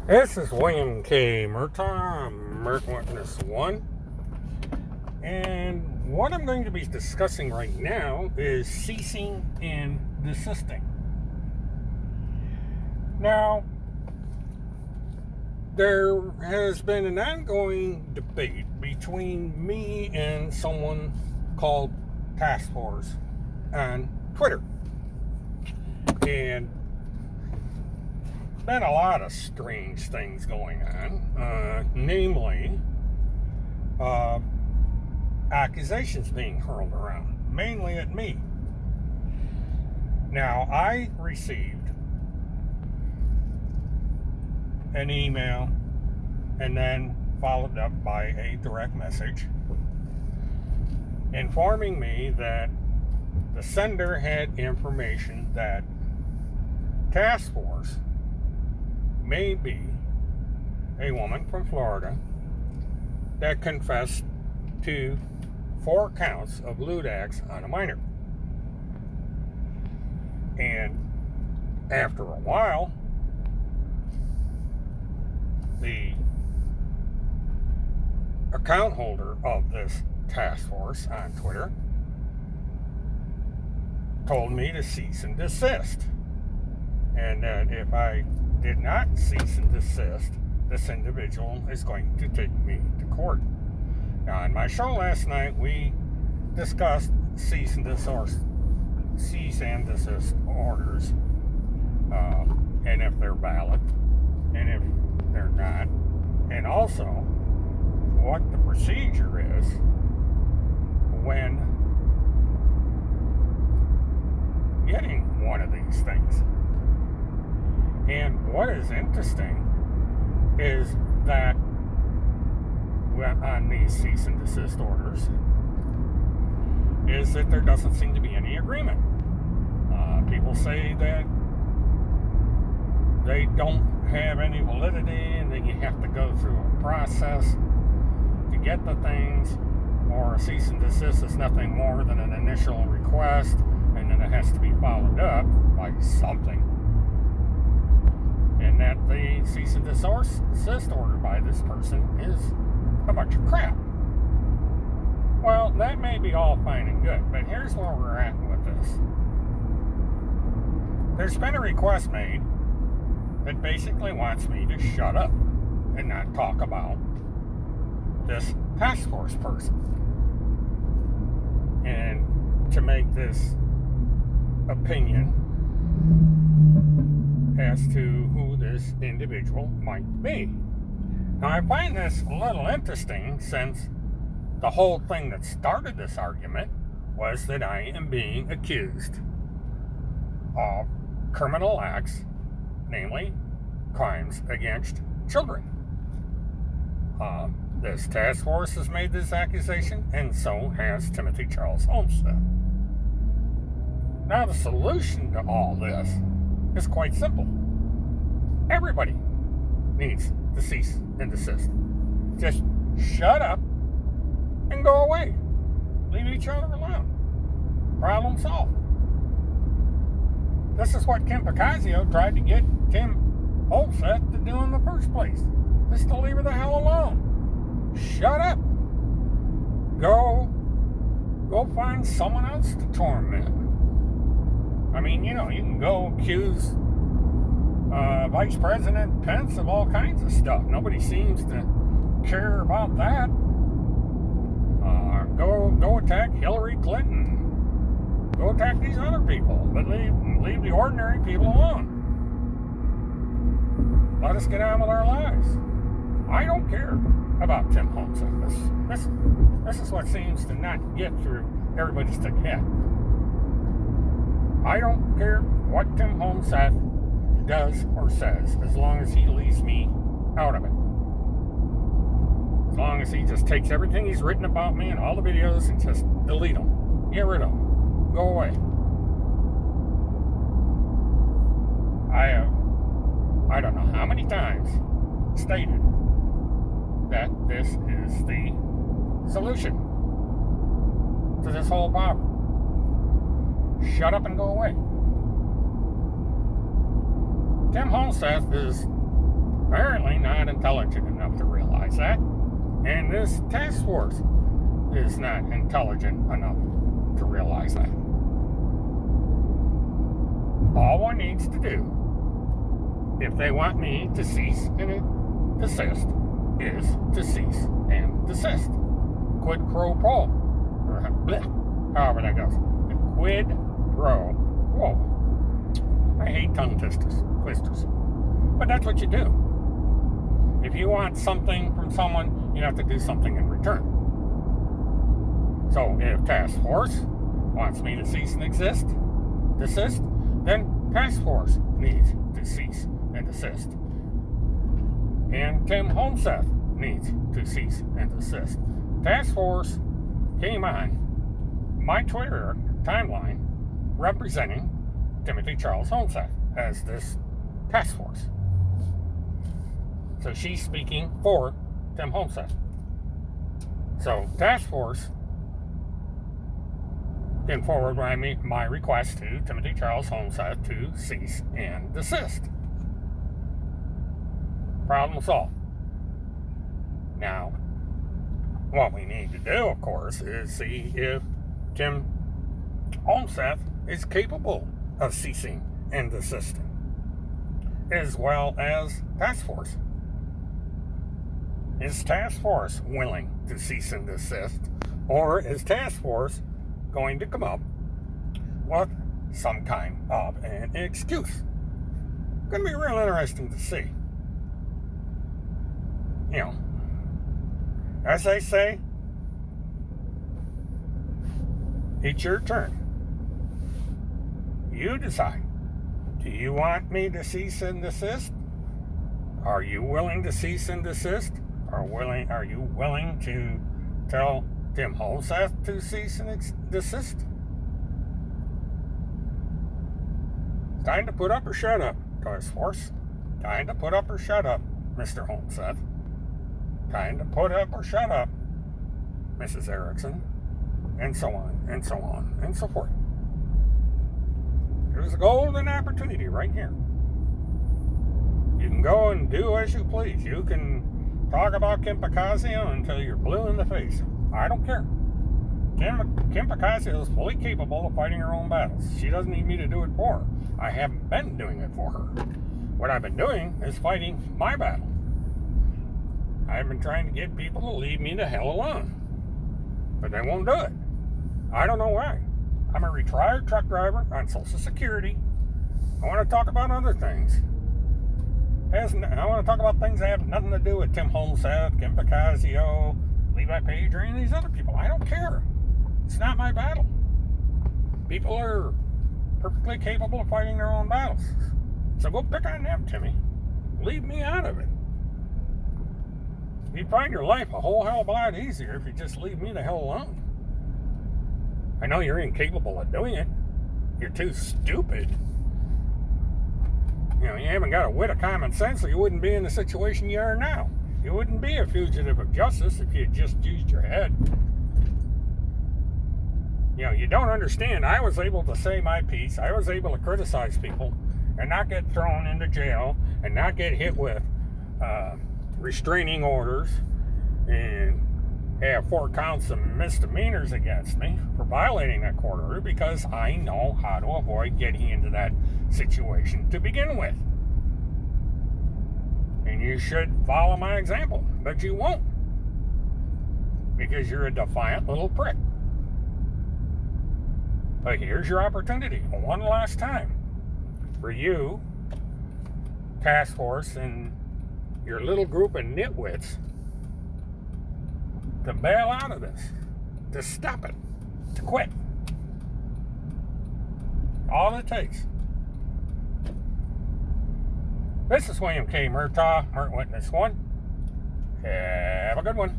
This is William K. Murtaugh, American Witness 1. And what I'm going to be discussing right now is ceasing and desisting. Now, there has been an ongoing debate between me and someone called Task Force on Twitter. And been a lot of strange things going on, namely accusations being hurled around, mainly at me. Now, I received an email and then followed up by a direct message informing me that the sender had information that Task Force may be a woman from Florida that confessed to 4 counts of lewd acts on a minor. And after a while, the account holder of this task force on Twitter told me to cease and desist. And that if I did not cease and desist, this individual is going to take me to court. Now, on my show last night, we discussed cease and desist orders, and if they're valid, and if they're not, and also what the procedure is when getting one of these things. And what is interesting is that on these cease and desist orders is that there doesn't seem to be any agreement. People say that they don't have any validity and that you have to go through a process to get the things, or a cease and desist is nothing more than an initial request and then it has to be followed up by something. And that the cease and desist order by this person is a bunch of crap. Well, that may be all fine and good, but here's where we're at with this. There's been a request made that basically wants me to shut up and not talk about this task force person. And to make this opinion as to who this individual might be. Now, I find this a little interesting since the whole thing that started this argument was that I am being accused of criminal acts, namely crimes against children. This task force has made this accusation, and so has Timothy Charles Homestead. Now, the solution to all this is quite simple. Everybody needs to cease and desist. Just shut up and go away. Leave each other alone. Problem solved. This is what Kim Picasio tried to get Tim Holseth to do in the first place. Just to leave her the hell alone. Shut up. Go find someone else to torment. I mean, you can go accuse Vice President Pence of all kinds of stuff. Nobody seems to care about that. Go attack Hillary Clinton. Go attack these other people, but leave the ordinary people alone. Let us get on with our lives. I don't care about Tim Homestead. This is what seems to not get through everybody's thick head. I don't care what Tim Homestead does or says, as long as he leaves me out of it. As long as he just takes everything he's written about me and all the videos and just delete them. Get rid of them. Go away. I don't know how many times stated that this is the solution to this whole problem. Shut up and go away. Tim Holseth is apparently not intelligent enough to realize that. And this task force is not intelligent enough to realize that. All one needs to do, if they want me to cease and desist, is to cease and desist. Quid pro quo. Or however that goes. Quid pro quo. I hate tongue twisters. But that's what you do. If you want something from someone, you have to do something in return. So if task force wants me to cease and desist, then task force needs to cease and desist. And Tim Homseth needs to cease and desist. Task force came on my Twitter timeline representing Timothy Charles Homseth as this task force. So she's speaking for Tim Homseth. So task force can forward my request to Timothy Charles Homseth to cease and desist. Problem solved. Now, what we need to do, of course, is see if Tim Homseth is capable of ceasing and desisting, as well as task force. Is task force willing to cease and desist, or is task force going to come up with some kind of an excuse? Going to be real interesting to see. You know, as they say, it's your turn. You decide. Do you want me to cease and desist? Are you willing to cease and desist? Are you willing to tell Tim Homseth to cease and desist? Time to put up or shut up, task force. Time to put up or shut up, Mr. Homseth. Time to put up or shut up, Mrs. Erickson, and so on, and so on, and so forth. There's a golden opportunity right here. You can go and do as you please. You can talk about Kim Pacasio until you're blue in the face. I don't care. Kim Pacasio is fully capable of fighting her own battles. She doesn't need me to do it for her. I haven't been doing it for her. What I've been doing is fighting my battle. I've been trying to get people to leave me the hell alone. But they won't do it. I don't know why. I'm a retired truck driver on Social Security. I want to talk about other things. I want to talk about things that have nothing to do with Tim Homseth, Kim Pacasio, Levi Page, or any of these other people. I don't care. It's not my battle. People are perfectly capable of fighting their own battles. So go pick on them, Timmy. Leave me out of it. You'd find your life a whole hell of a lot easier if you just leave me the hell alone. I know you're incapable of doing it. You're too stupid. You know, you haven't got a whit of common sense, or you wouldn't be in the situation you are now. You wouldn't be a fugitive of justice if you had just used your head. You know, you don't understand. I was able to say my piece. I was able to criticize people and not get thrown into jail and not get hit with restraining orders and have 4 counts of misdemeanors against me for violating that court order, because I know how to avoid getting into that situation to begin with. And you should follow my example, but you won't, because you're a defiant little prick. But here's your opportunity, one last time, for you, task force, and your little group of nitwits to bail out of this, to stop it, to quit. All it takes. This is William K. Murtaugh, Mert Witness 1. Have a good one.